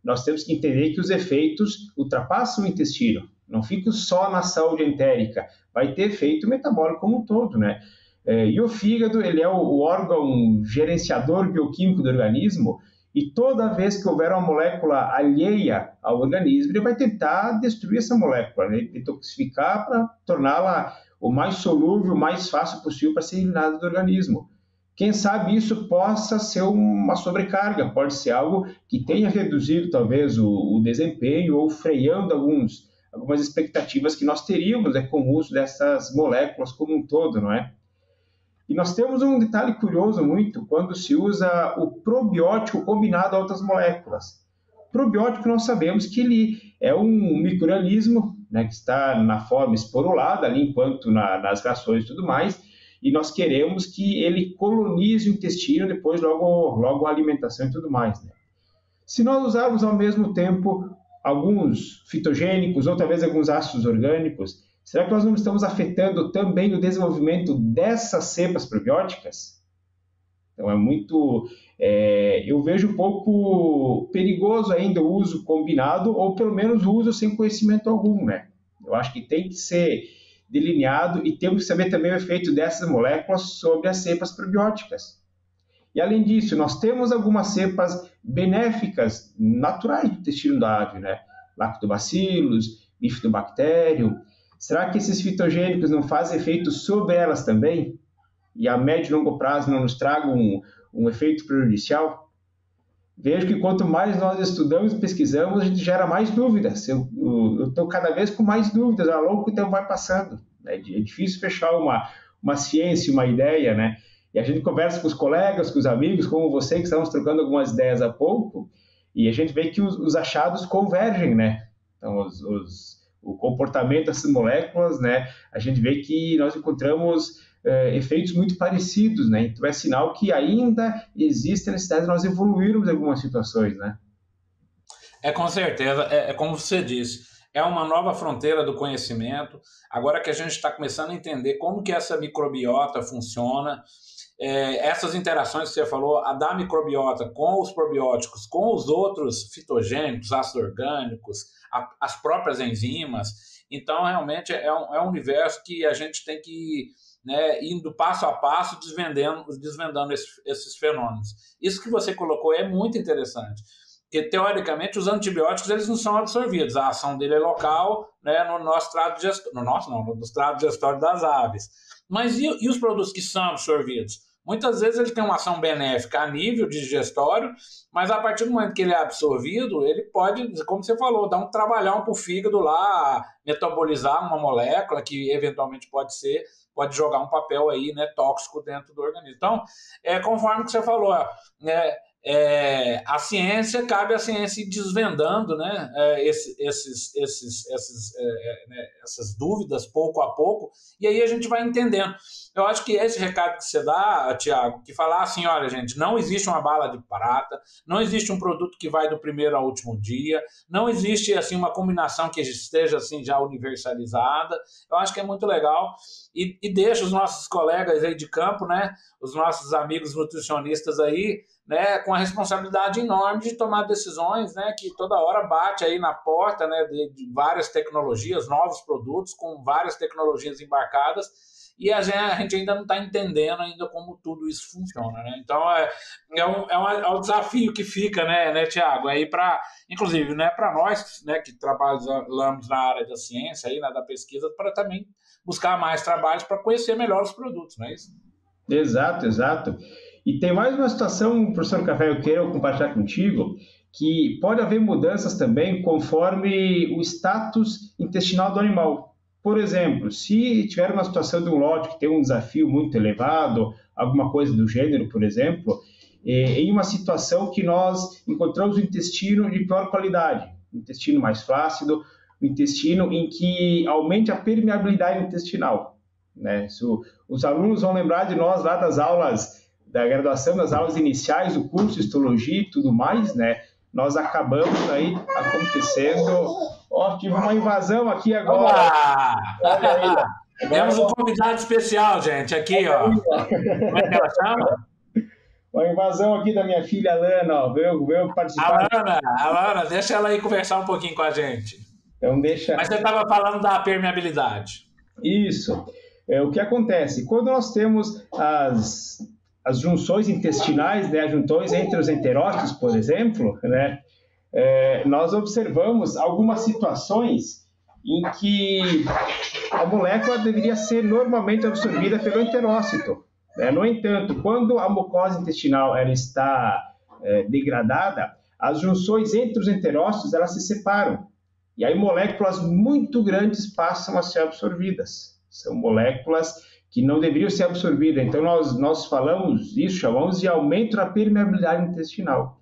nós temos que entender que os efeitos ultrapassam o intestino, não fica só na saúde entérica, vai ter efeito metabólico como um todo, né? E o fígado, ele é o órgão gerenciador bioquímico do organismo, e toda vez que houver uma molécula alheia ao organismo, ele vai tentar destruir essa molécula, né? Detoxificar para torná-la o mais solúvel, o mais fácil possível para ser eliminada do organismo. Quem sabe isso possa ser uma sobrecarga, pode ser algo que tenha reduzido talvez o desempenho ou freando algumas expectativas que nós teríamos, né, com o uso dessas moléculas como um todo, não é? E nós temos um detalhe curioso muito quando se usa o probiótico combinado a outras moléculas. O probiótico nós sabemos que ele é um micro-organismo, né, que está na forma esporulada ali enquanto nas rações e tudo mais, e nós queremos que ele colonize o intestino depois logo a alimentação e tudo mais, né? Se nós usarmos ao mesmo tempo alguns fitogênicos ou talvez alguns ácidos orgânicos, será que nós não estamos afetando também o desenvolvimento dessas cepas probióticas? Então eu vejo um pouco perigoso ainda o uso combinado, ou pelo menos o uso sem conhecimento algum, né? Eu acho que tem que ser delineado e temos que saber também o efeito dessas moléculas sobre as cepas probióticas. E além disso, nós temos algumas cepas benéficas naturais do intestino da ave, né? Lactobacillus, bifidobacterium. Será que esses fitogênicos não fazem efeito sobre elas também? E a médio e longo prazo não nos tragam um efeito prejudicial? Vejo que quanto mais nós estudamos e pesquisamos, a gente gera mais dúvidas. Eu estou cada vez com mais dúvidas, ao longo que o tempo vai passando. É difícil fechar uma ciência, uma ideia, né? E a gente conversa com os colegas, com os amigos, como você, que estamos trocando algumas ideias há pouco, e a gente vê que os achados convergem, né? Então, o comportamento dessas moléculas, né? A gente vê que nós encontramos efeitos muito parecidos, né? Então, é sinal que ainda existe a necessidade de nós evoluirmos em algumas situações, né? Com certeza, como você disse, é uma nova fronteira do conhecimento. Agora que a gente está começando a entender como que essa microbiota funciona, essas interações que você falou, a da microbiota com os probióticos, com os outros fitogênicos, ácidos orgânicos, as próprias enzimas. Então, realmente, é um universo que a gente tem que ir, né, indo passo a passo, desvendando esses fenômenos. Isso que você colocou é muito interessante, porque, teoricamente, os antibióticos eles não são absorvidos, a ação dele é local, né, no nosso trato digestório, no trato digestório das aves. Mas e os produtos que são absorvidos? Muitas vezes ele tem uma ação benéfica a nível digestório, mas a partir do momento que ele é absorvido, ele pode, como você falou, dar um trabalhão para o fígado lá, metabolizar uma molécula que eventualmente pode jogar um papel aí, né, tóxico dentro do organismo. Então, conforme que você falou, a ciência, cabe a ciência ir desvendando, né, essas dúvidas pouco a pouco, e aí a gente vai entendendo. Eu acho que esse recado que você dá, Tiago, que falar assim, olha, gente, não existe uma bala de prata, não existe um produto que vai do primeiro ao último dia, não existe assim uma combinação que esteja assim já universalizada. Eu acho que é muito legal e deixa os nossos colegas aí de campo, né, os nossos amigos nutricionistas aí, né, com a responsabilidade enorme de tomar decisões, né, que toda hora bate aí na porta, né, de várias tecnologias, novos produtos com várias tecnologias embarcadas, e a gente ainda não está entendendo ainda como tudo isso funciona, né? Então é um desafio que fica, né, Tiago, aí inclusive, né, para nós, né, que trabalhamos na área da ciência aí, da pesquisa, para também buscar mais trabalhos para conhecer melhor os produtos, não é isso? Exato. E tem mais uma situação, professor Café, eu quero compartilhar contigo, que pode haver mudanças também conforme o status intestinal do animal. Por exemplo, se tiver uma situação de um lote que tem um desafio muito elevado, alguma coisa do gênero, por exemplo, em uma situação que nós encontramos o intestino de pior qualidade, um intestino mais flácido, um intestino em que aumente a permeabilidade intestinal, né? Os alunos vão lembrar de nós lá das aulas da graduação, das aulas iniciais do curso de histologia e tudo mais, né? Nós acabamos aí acontecendo... tive uma invasão aqui agora. Temos um convidado especial, gente, aqui, ó. Como é que ela chama? Uma invasão aqui da minha filha Alana, ó, veio participar. Alana, deixa ela aí conversar um pouquinho com a gente. Então deixa. Mas você estava falando da permeabilidade. Isso. O que acontece? Quando nós temos as junções intestinais, né, as junções entre os enterócitos, por exemplo, né, nós observamos algumas situações em que a molécula deveria ser normalmente absorvida pelo enterócito. No entanto, quando a mucosa intestinal ela está degradada, as junções entre os enterócitos elas se separam. E aí moléculas muito grandes passam a ser absorvidas. São moléculas que não deveriam ser absorvidas. Então nós falamos isso, chamamos de aumento da permeabilidade intestinal.